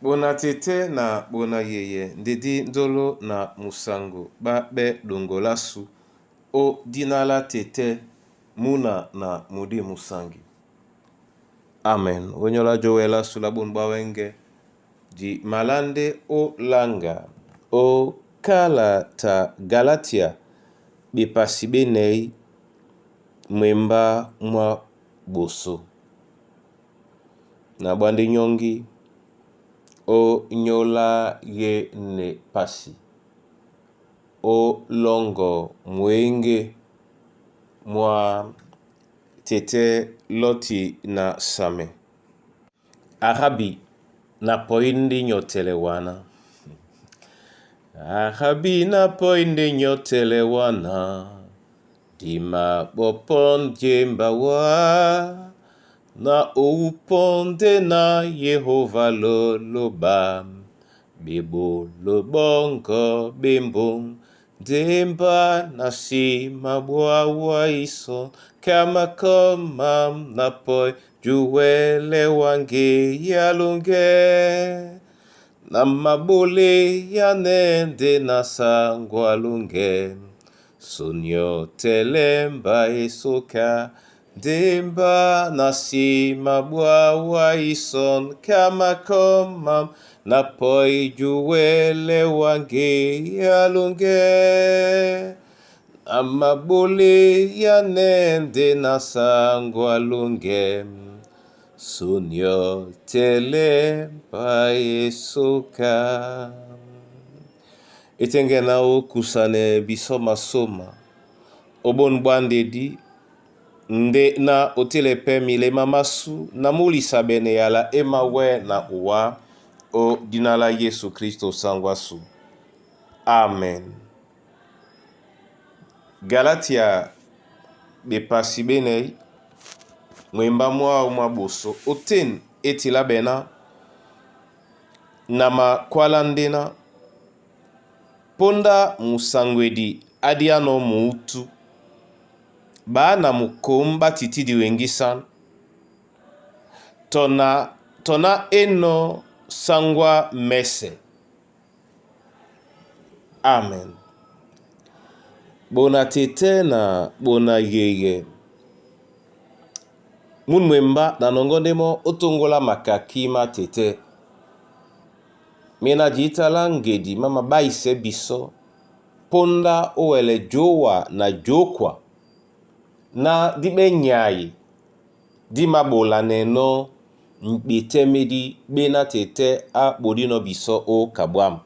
Bona tete na bona yeye ndedi ndolo na musango ba be dongolasu o dinala tete muna na mudi musangi. Amen. Wenyola joela sulabun bawenge di malande o langa o kala ta Galatia bipasibenei mwemba mwa boso. Na bande nyongi o nyola ye ne pasi o longo mwenge mwa tete loti na same arabi na poindi nyotelewana arabi na poindi nyotelewana dima bopon jembawa na uponde na Yehova loloba bibo lobongo bimbo demba nasi mabwa iso kama koma na poi juwele wange yalunge na mabule ya nende na sangwa lunge sunyo telemba isoka demba nasi mabwa ison kama koma na poi juwele wange yalunge amabule ya nende na sangwa lunge sunyo telemba isoka. Etenge nao kusane bisoma soma obon bwande di nde na otelepe mile mamasu na mulisa bene yala emawe na uwa o dinala Yesu Kristo sangwasu. Amen. Galatia bepasi bene mwemba mwa boso oten etila bena nama kwalandena ponda musangwedi adiano muutu ba na mukomba titidi wengisan tona eno sangwa mese. Amen. Bona tete na bona yeye mun mwemba na nongondemo otongola makakima tete mena jitala ngedi mama baise biso ponda owele jowa na jokwa na dibe nyai di mabola neno mbitemedi bena tete a bodino biso o kabwam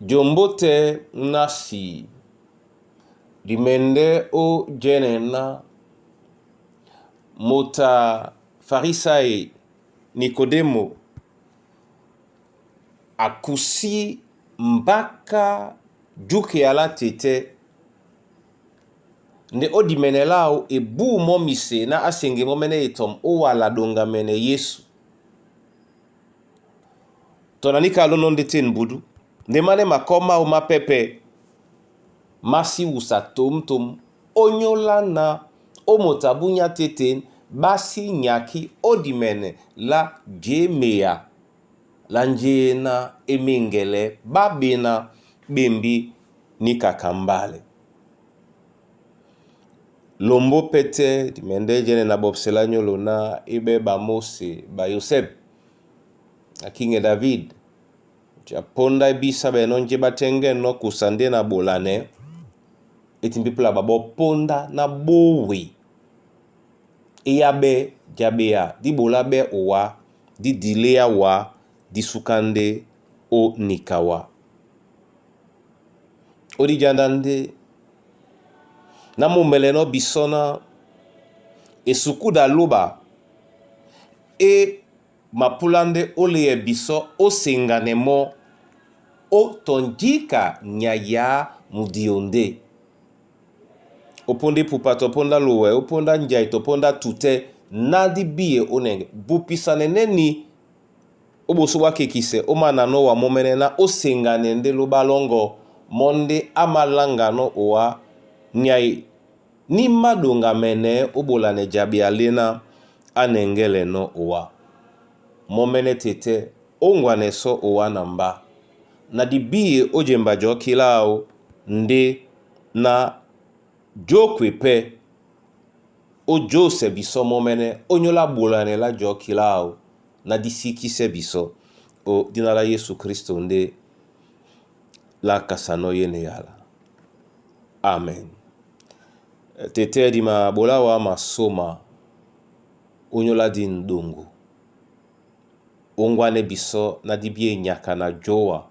jombote nasi dimende o jenena mota farisai Nikodemo akusi mbaka juke ala tete nde odi menelao ebu momise na asenge momene etom o wala donga mene Yesu tonanika lonon deten budu nde mane makoma o mapepe masi usa tom onyola na o motabunya teten basi nyaki odi mene la jemea lanjena emengele babena bembi nikakambale lombo pete dimende jene na bobsela nyolo na ibe ba Mose ba Yosef akinge David japonda bisa benonje batenge no kusande na bolane etimpipula babo ponda na bowe iyabe jabea di bolabe owa di dilea wa di sukande o nikawa odi jandande na mumeleno bisona esukuda loba e mapulande ole biso o senganemo o tonjika nyaya mudionde oponde pupato ponda lowe oponda njai toponda tute nadi biye onenge bupisane neni oboso wakekise omanano wa momenena o senganende loba longo monde amalangano owa nyai ni madonga mene obolane jabi alena anengele no owa momene tete ongwane so owa namba na dibi ojemba jo kilao nde na jokwe pe ojo se biso momene onyola bolane la jo kilao na disiki se biso o dinala Yesu Kristo nde la kasano yene yala. Amen. Tete di ma bolawa masoma onyola di ndongo ongwane biso na dibie nyaka na jowa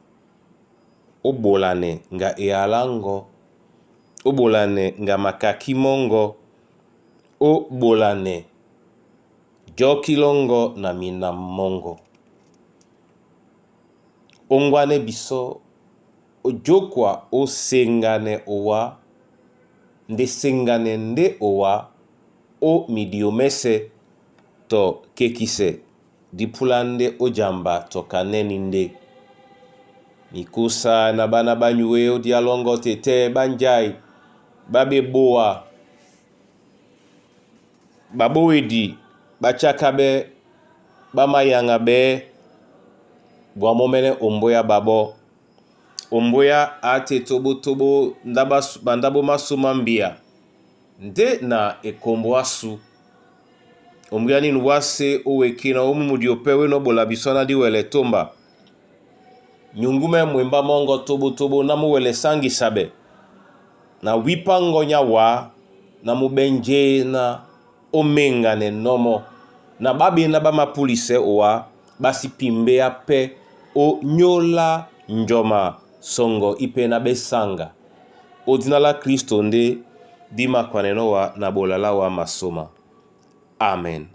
obolane nga ealango obolane nga makakimongo obolane jokilongo na minamongo ongwane biso ojokwa osengane owa nde sengane nde owa o midiomese to kekise dipulande ojamba to kaneni nde mikusa na bana banyuwe odialongo tete banjai babe boa babowedi bachakabe bamayanga be bwa momene omboya babo omboya ate tobo bandabo masuma mbia nde na ekombo asu omboya nini wase owekina omumudi opewe no bola bisona di wele tomba nyungume mwemba mongo tobo na muwele sangi sabe na wipango nyawa na mubenje na omenga ne nomo na babi na bama pulise owa basi pimbe ape o nyola njoma songo ipe na besanga odinala Kristo nde dima kwanenowa na bolala wa masoma. Amen.